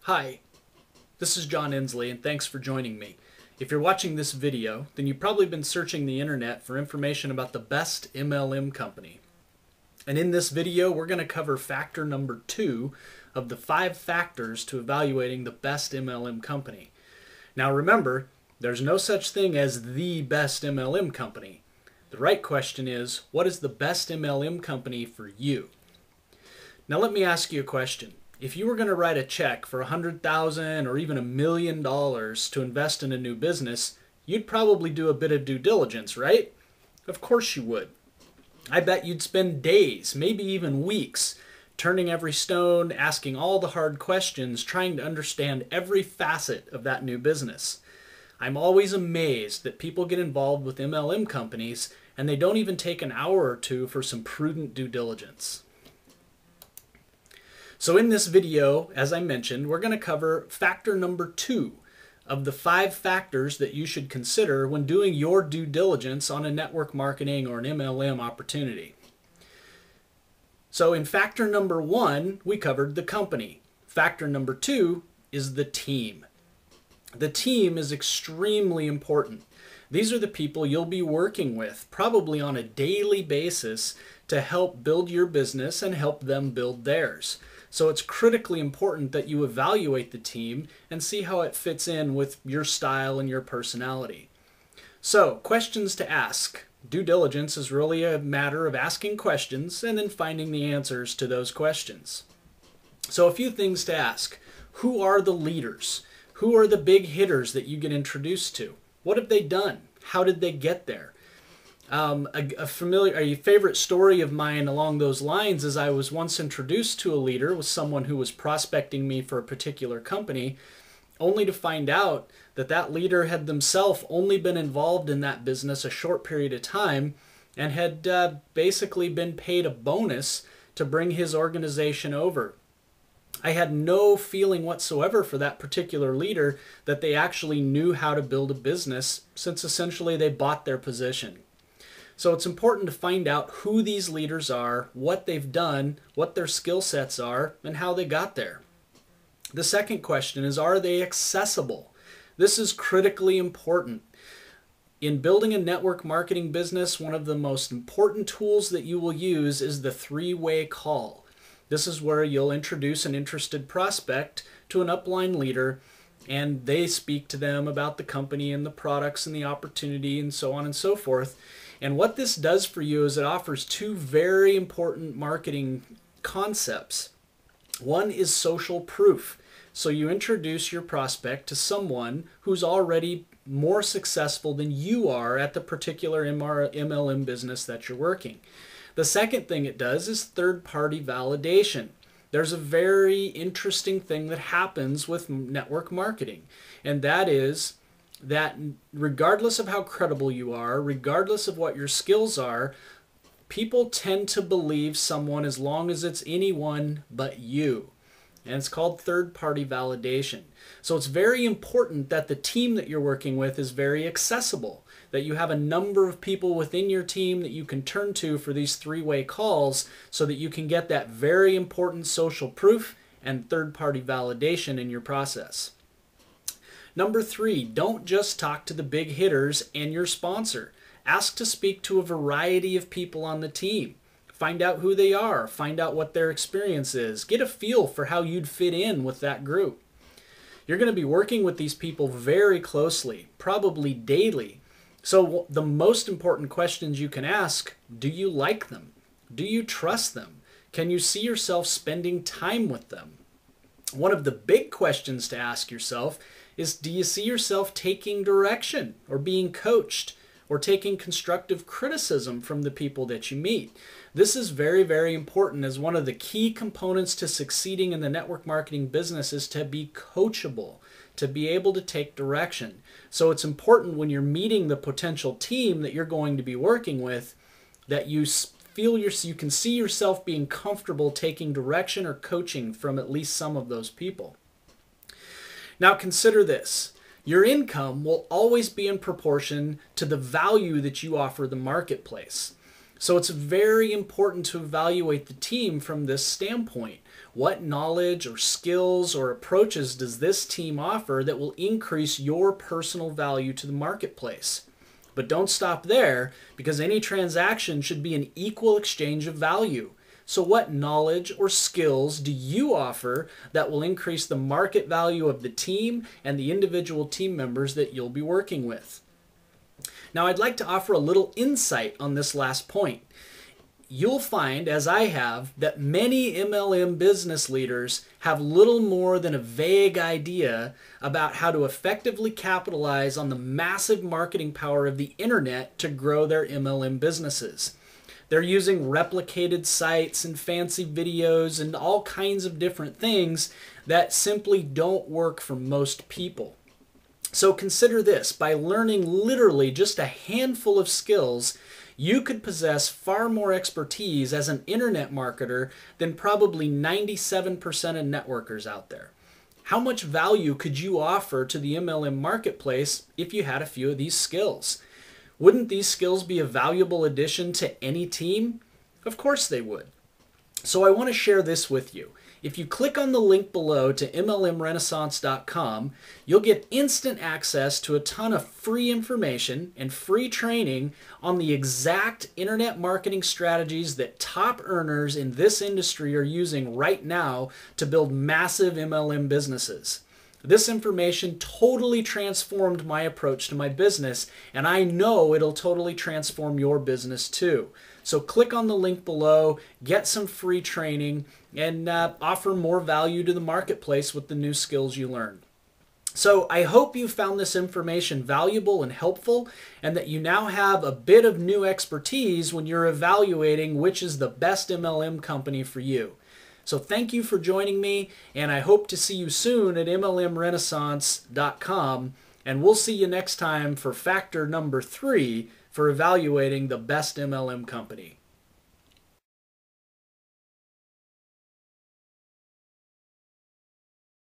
Hi, this is John Inslee and thanks for joining me. If you're watching this video, then you've probably been searching the internet for information about the best MLM company. And in this video, we're going to cover factor number 2 of the 5 factors to evaluating the best MLM company. Now remember, there's no such thing as the best MLM company. The right question is, what is the best MLM company for you? Now let me ask you a question. If you were going to write a check for $100,000 or even $1 million to invest in a new business, you'd probably do a bit of due diligence, right? Of course you would. I bet you'd spend days, maybe even weeks, turning every stone, asking all the hard questions, trying to understand every facet of that new business. I'm always amazed that people get involved with MLM companies and they don't even take an hour or two for some prudent due diligence. So in this video, as I mentioned, we're going to cover factor number 2 of the 5 factors that you should consider when doing your due diligence on a network marketing or an MLM opportunity. So in factor number 1, we covered the company. Factor number 2 is the team. The team is extremely important. These are the people you'll be working with, probably on a daily basis, to help build your business and help them build theirs. So it's critically important that you evaluate the team and see how it fits in with your style and your personality. So, questions to ask. Due diligence is really a matter of asking questions and then finding the answers to those questions. So a few things to ask. Who are the leaders? Who are the big hitters that you get introduced to? What have they done? How did they get there? A favorite story of mine along those lines is I was once introduced to a leader, with someone who was prospecting me for a particular company, only to find out that that leader had themselves only been involved in that business a short period of time and had basically been paid a bonus to bring his organization over. I had no feeling whatsoever for that particular leader that they actually knew how to build a business, since essentially they bought their position. So it's important to find out who these leaders are, what they've done, what their skill sets are, and how they got there. The second question is, are they accessible? This is critically important. In building a network marketing business, one of the most important tools that you will use is the 3-way call. This is where you'll introduce an interested prospect to an upline leader, and they speak to them about the company and the products and the opportunity and so on and so forth. And what this does for you is it offers 2 very important marketing concepts. One is social proof. So you introduce your prospect to someone who's already more successful than you are at the particular MLM business that you're working. The second thing it does is third-party validation. There's a very interesting thing that happens with network marketing, and that is that regardless of how credible you are, regardless of what your skills are, people tend to believe someone as long as it's anyone but you. And it's called third-party validation. So it's very important that the team that you're working with is very accessible, that you have a number of people within your team that you can turn to for these 3-way calls so that you can get that very important social proof and third-party validation in your process. Number 3, don't just talk to the big hitters and your sponsor. Ask to speak to a variety of people on the team. Find out who they are. Find out what their experience is. Get a feel for how you'd fit in with that group. You're going to be working with these people very closely, probably daily. So the most important questions you can ask: do you like them? Do you trust them? Can you see yourself spending time with them? One of the big questions to ask yourself is, do you see yourself taking direction or being coached or taking constructive criticism from the people that you meet? This is very, very important, as one of the key components to succeeding in the network marketing business is to be coachable, to be able to take direction. So it's important when you're meeting the potential team that you're going to be working with that you feel you can see yourself being comfortable taking direction or coaching from at least some of those people. Now consider this. Your income will always be in proportion to the value that you offer the marketplace. So it's very important to evaluate the team from this standpoint. What knowledge or skills or approaches does this team offer that will increase your personal value to the marketplace? But don't stop there, because any transaction should be an equal exchange of value. So what knowledge or skills do you offer that will increase the market value of the team and the individual team members that you'll be working with? Now, I'd like to offer a little insight on this last point. You'll find, as I have, that many MLM business leaders have little more than a vague idea about how to effectively capitalize on the massive marketing power of the internet to grow their MLM businesses. They're using replicated sites and fancy videos and all kinds of different things that simply don't work for most people. So consider this: by learning literally just a handful of skills, you could possess far more expertise as an internet marketer than probably 97% of networkers out there. How much value could you offer to the MLM marketplace if you had a few of these skills? Wouldn't these skills be a valuable addition to any team? Of course they would. So I want to share this with you. If you click on the link below to MLMrenaissance.com, you'll get instant access to a ton of free information and free training on the exact internet marketing strategies that top earners in this industry are using right now to build massive MLM businesses. This information totally transformed my approach to my business, and I know it'll totally transform your business too. So click on the link below, get some free training, and offer more value to the marketplace with the new skills you learn. So I hope you found this information valuable and helpful, and that you now have a bit of new expertise when you're evaluating which is the best MLM company for you. So thank you for joining me, and I hope to see you soon at MLMrenaissance.com, and we'll see you next time for factor number 3 for evaluating the best MLM company.